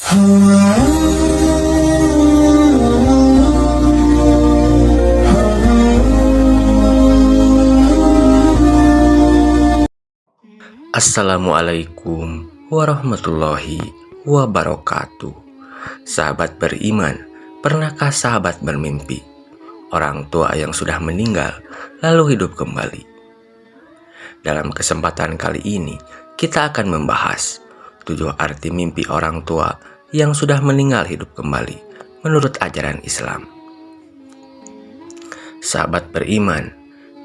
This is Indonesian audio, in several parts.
Assalamualaikum warahmatullahi wabarakatuh. Sahabat beriman, pernahkah sahabat bermimpi orang tua yang sudah meninggal lalu hidup kembali? Dalam kesempatan kali ini, kita akan membahas 7 arti mimpi orang tua yang sudah meninggal hidup kembali menurut ajaran Islam. Sahabat beriman,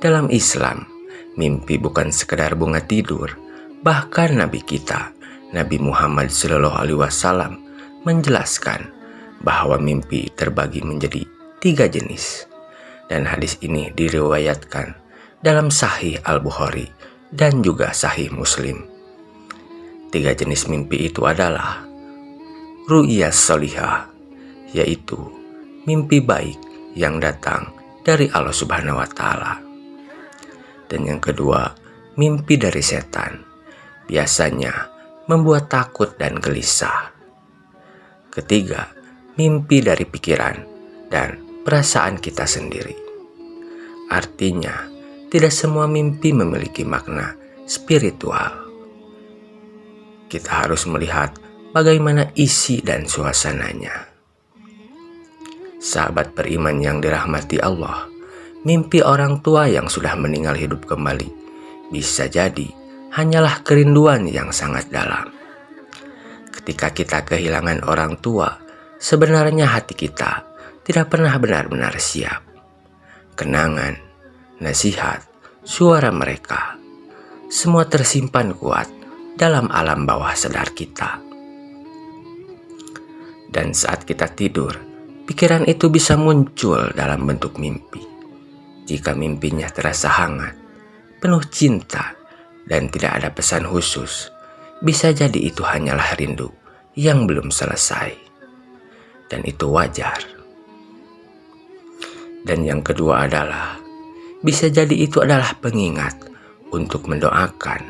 dalam Islam, mimpi bukan sekedar bunga tidur. Bahkan Nabi kita, Nabi Muhammad SAW, menjelaskan bahwa mimpi terbagi menjadi 3 jenis. Dan hadis ini diriwayatkan dalam Sahih Al-Bukhari dan juga Sahih Muslim. 3 jenis mimpi itu adalah ru'ya sholihah, yaitu mimpi baik yang datang dari Allah Subhanahu wa Ta'ala. Dan yang kedua, mimpi dari setan, biasanya membuat takut dan gelisah. Ketiga, mimpi dari pikiran dan perasaan kita sendiri. Artinya, tidak semua mimpi memiliki makna spiritual. Kita harus melihat bagaimana isi dan suasananya. Sahabat beriman yang dirahmati Allah, mimpi orang tua yang sudah meninggal hidup kembali bisa jadi hanyalah kerinduan yang sangat dalam. Ketika kita kehilangan orang tua, sebenarnya hati kita tidak pernah benar-benar siap. Kenangan, nasihat, suara mereka, semua tersimpan kuat dalam alam bawah sadar kita. Dan saat kita tidur, pikiran itu bisa muncul dalam bentuk mimpi. Jika mimpinya terasa hangat, penuh cinta, dan tidak ada pesan khusus, bisa jadi itu hanyalah rindu yang belum selesai. Dan itu wajar. Dan yang kedua adalah, bisa jadi itu adalah pengingat untuk mendoakan.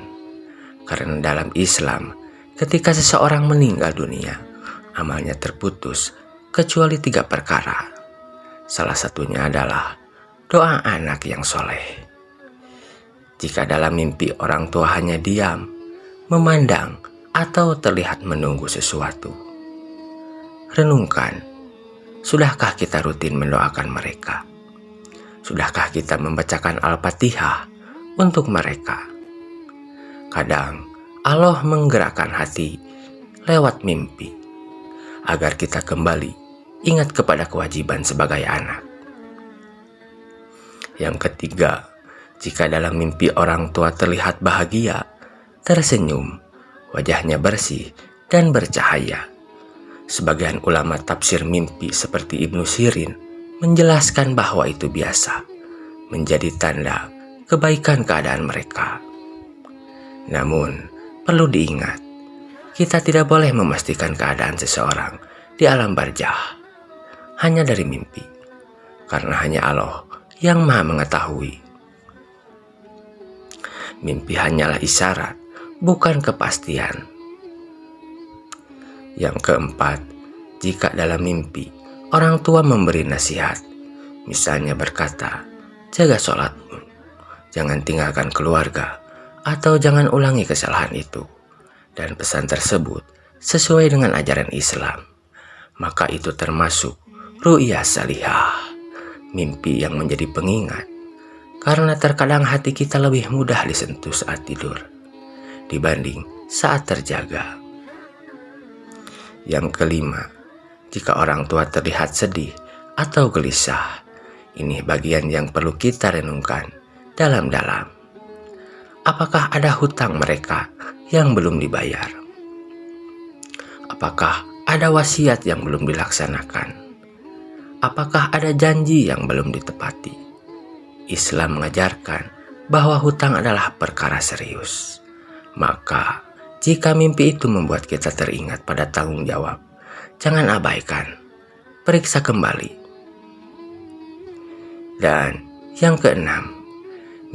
Karena dalam Islam, ketika seseorang meninggal dunia, amalnya terputus kecuali 3 perkara. Salah satunya adalah doa anak yang soleh. Jika dalam mimpi orang tua hanya diam, memandang, atau terlihat menunggu sesuatu, renungkan, sudahkah kita rutin mendoakan mereka? Sudahkah kita membacakan Al-Fatihah untuk mereka? Kadang Allah menggerakkan hati lewat mimpi agar kita kembali ingat kepada kewajiban sebagai anak. Yang ketiga, jika dalam mimpi orang tua terlihat bahagia, tersenyum, wajahnya bersih dan bercahaya. Sebagian ulama tafsir mimpi seperti Ibnu Sirin menjelaskan bahwa itu biasa, menjadi tanda kebaikan keadaan mereka. Namun, perlu diingat, kita tidak boleh memastikan keadaan seseorang di alam barzah hanya dari mimpi, karena hanya Allah yang Maha mengetahui. Mimpi hanyalah isyarat, bukan kepastian. Yang keempat, jika dalam mimpi orang tua memberi nasihat, misalnya berkata, jaga sholatmu, jangan tinggalkan keluarga, atau jangan ulangi kesalahan itu, dan pesan tersebut sesuai dengan ajaran Islam, maka itu termasuk ru'ya sholihah, mimpi yang menjadi pengingat. Karena terkadang hati kita lebih mudah disentuh saat tidur dibanding saat terjaga. Yang kelima, jika orang tua terlihat sedih atau gelisah, ini bagian yang perlu kita renungkan dalam-dalam. Apakah ada hutang mereka yang belum dibayar? Apakah ada wasiat yang belum dilaksanakan? Apakah ada janji yang belum ditepati? Islam mengajarkan bahwa hutang adalah perkara serius. Maka, jika mimpi itu membuat kita teringat pada tanggung jawab, jangan abaikan, periksa kembali. Dan yang keenam,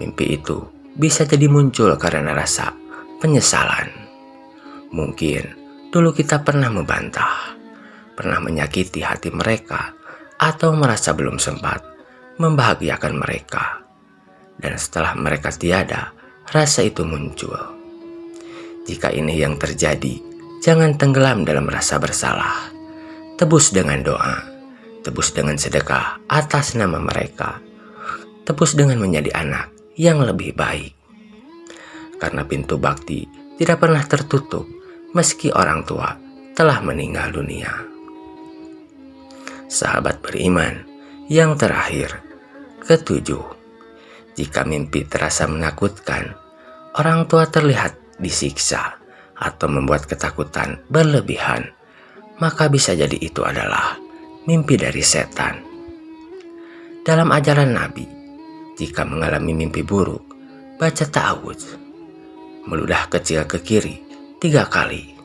mimpi itu bisa jadi muncul karena rasa penyesalan. Mungkin Dulu kita pernah membantah, pernah menyakiti hati mereka, atau merasa belum sempat membahagiakan mereka. Dan setelah mereka tiada, rasa itu muncul. Jika ini yang terjadi, jangan tenggelam dalam rasa bersalah. Tebus dengan doa, tebus dengan sedekah atas nama mereka, tebus dengan menjadi anak yang lebih baik. Karena pintu bakti tidak pernah tertutup meski orang tua telah meninggal dunia. Sahabat beriman, yang terakhir, ketujuh, jika mimpi terasa menakutkan, orang tua terlihat disiksa atau membuat ketakutan berlebihan, maka bisa jadi itu adalah mimpi dari setan. Dalam ajaran Nabi, jika mengalami mimpi buruk, baca ta'awudz, meludah kecil ke kiri 3 kali.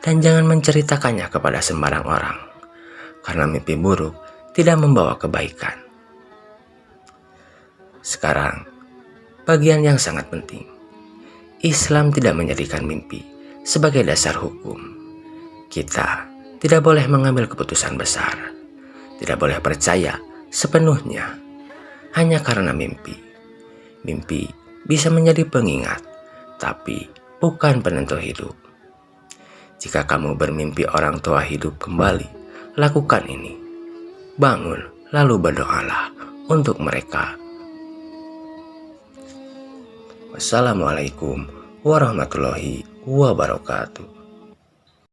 Dan jangan menceritakannya kepada sembarang orang, karena mimpi buruk tidak membawa kebaikan. Sekarang, bagian yang sangat penting. Islam tidak menjadikan mimpi sebagai dasar hukum. Kita tidak boleh mengambil keputusan besar, tidak boleh percaya sepenuhnya hanya karena mimpi. Mimpi bisa menjadi pengingat, tapi bukan penentu hidup. Jika kamu bermimpi orang tua hidup kembali, lakukan ini. Bangun, lalu berdoalah untuk mereka. Wassalamualaikum warahmatullahi wabarakatuh.